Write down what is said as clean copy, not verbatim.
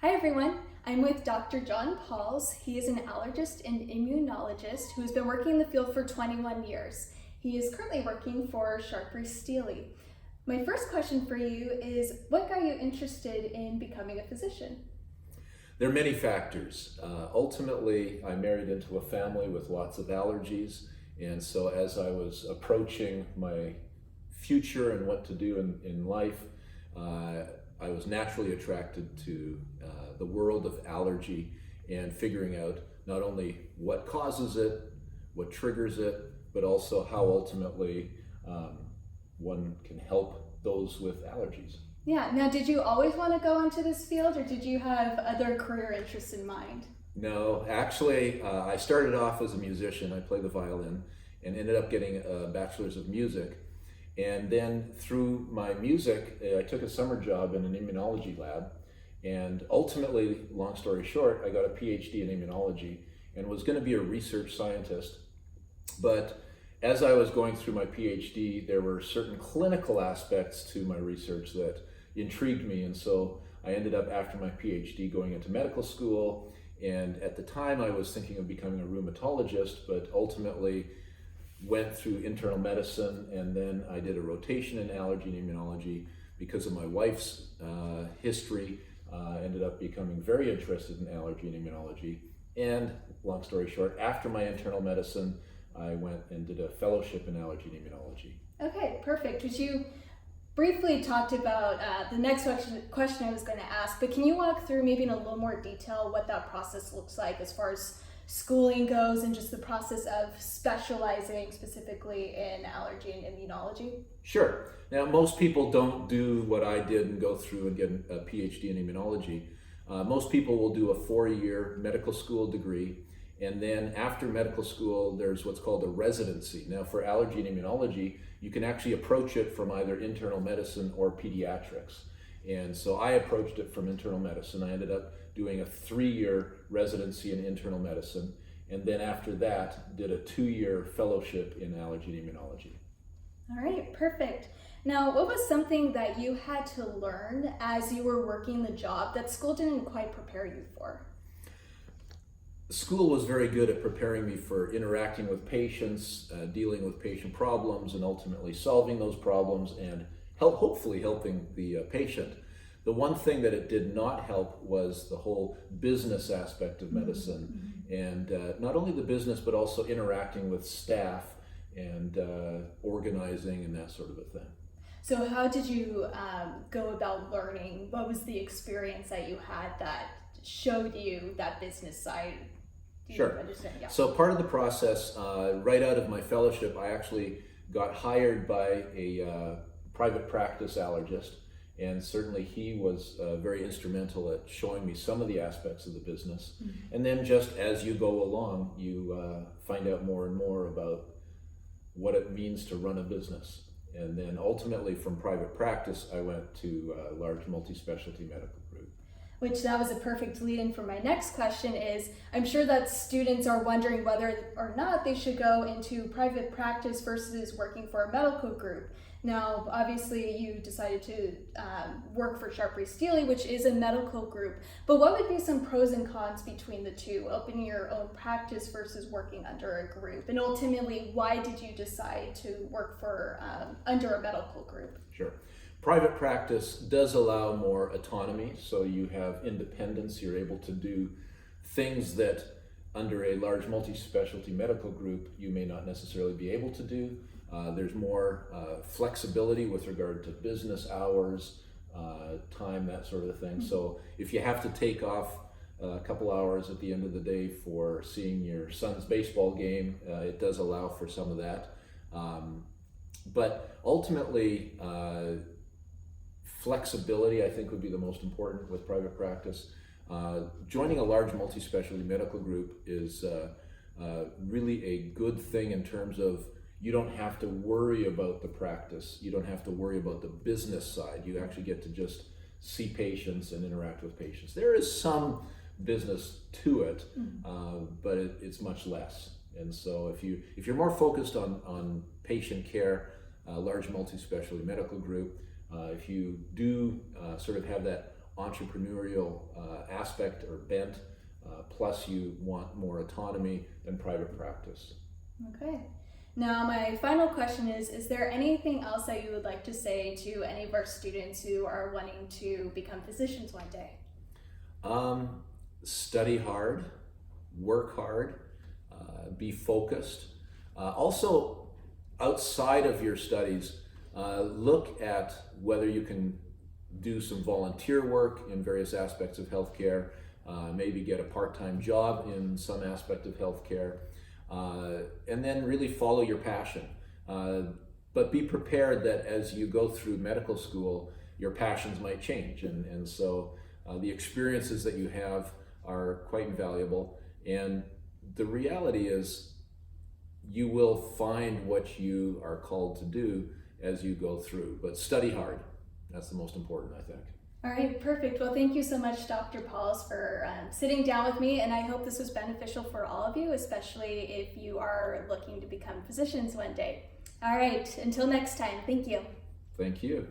Hi everyone, I'm with Dr. John Pauls. He is an allergist and immunologist who's been working in the field for 21 years. He is currently working for Sharpry-Steely. My first question for you is, what got you interested in becoming a physician? There are many factors. Ultimately, I married into a family with lots of allergies, and so as I was approaching my future and what to do in life, I was naturally attracted to the world of allergy and figuring out not only what causes it, what triggers it, but also how ultimately one can help those with allergies. Yeah, now did you always want to go into this field or did you have other career interests in mind? No, actually, I started off as a musician. I played the violin and ended up getting a bachelor's of music. And then through my music, I took a summer job in an immunology lab. And ultimately, long story short, I got a PhD in immunology and was going to be a research scientist. But as I was going through my PhD, there were certain clinical aspects to my research that intrigued me. And so I ended up, after my PhD, going into medical school. And at the time, I was thinking of becoming a rheumatologist, but ultimately went through internal medicine, and then I did a rotation in allergy and immunology because of my wife's history. Ended up becoming very interested in allergy and immunology. And long story short, after my internal medicine, I went and did a fellowship in allergy and immunology. Okay, perfect. Which you briefly talked about the next question I was going to ask, but can you walk through maybe in a little more detail what that process looks like as far as schooling goes and just the process of specializing specifically in allergy and immunology? Sure. Now, most people don't do what I did and go through and get a PhD in immunology. Most people will do a 4-year medical school degree, and then after medical school, there's what's called a residency. Now, for allergy and immunology, you can actually approach it from either internal medicine or pediatrics. And so I approached it from internal medicine. I ended up doing a 3-year residency in internal medicine, and then after that, did a 2-year fellowship in allergy and immunology. All right, perfect. Now, what was something that you had to learn as you were working the job that school didn't quite prepare you for? School was very good at preparing me for interacting with patients, dealing with patient problems, and ultimately solving those problems and hopefully helping the patient. The one thing that it did not help was the whole business aspect of medicine, and not only the business, but also interacting with staff and organizing and that sort of a thing. So how did you go about learning? What was the experience that you had that showed you that business side? Sure. Yeah. So part of the process, right out of my fellowship, I actually got hired by a private practice allergist, and certainly he was very instrumental at showing me some of the aspects of the business. And then just as you go along, you find out more and more about what it means to run a business. And then ultimately from private practice, I went to a large multi-specialty medical group. Which that was a perfect lead-in for my next question is, I'm sure that students are wondering whether or not they should go into private practice versus working for a medical group. Now, obviously you decided to work for Sharpry-Steely, which is a medical group, but what would be some pros and cons between the two, opening your own practice versus working under a group? And ultimately, why did you decide to work for under a medical group? Sure. Private practice does allow more autonomy, so you have independence. You're able to do things that under a large multi-specialty medical group you may not necessarily be able to do. There's more flexibility with regard to business hours, time, that sort of thing. So if you have to take off a couple hours at the end of the day for seeing your son's baseball game, it does allow for some of that. But ultimately, flexibility, I think, would be the most important with private practice. Joining a large multi-specialty medical group is really a good thing in terms of you don't have to worry about the practice. You don't have to worry about the business side. You actually get to just see patients and interact with patients. There is some business to it, but it's much less. And so if you're more focused on patient care, large multi-specialty medical group, if you do sort of have that entrepreneurial aspect or bent, plus you want more autonomy than private practice. Okay. Now, my final question is there anything else that you would like to say to any of our students who are wanting to become physicians one day? Study hard, work hard, be focused. Also, outside of your studies, look at whether you can do some volunteer work in various aspects of healthcare, maybe get a part-time job in some aspect of healthcare, and then really follow your passion. But be prepared that as you go through medical school, your passions might change, and so the experiences that you have are quite invaluable. And the reality is you will find what you are called to do as you go through, but study hard. That's the most important, I think. All right, perfect. Well, thank you so much, Dr. Pauls, for sitting down with me, and I hope this was beneficial for all of you, especially if you are looking to become physicians one day. All right, until next time, thank you. Thank you.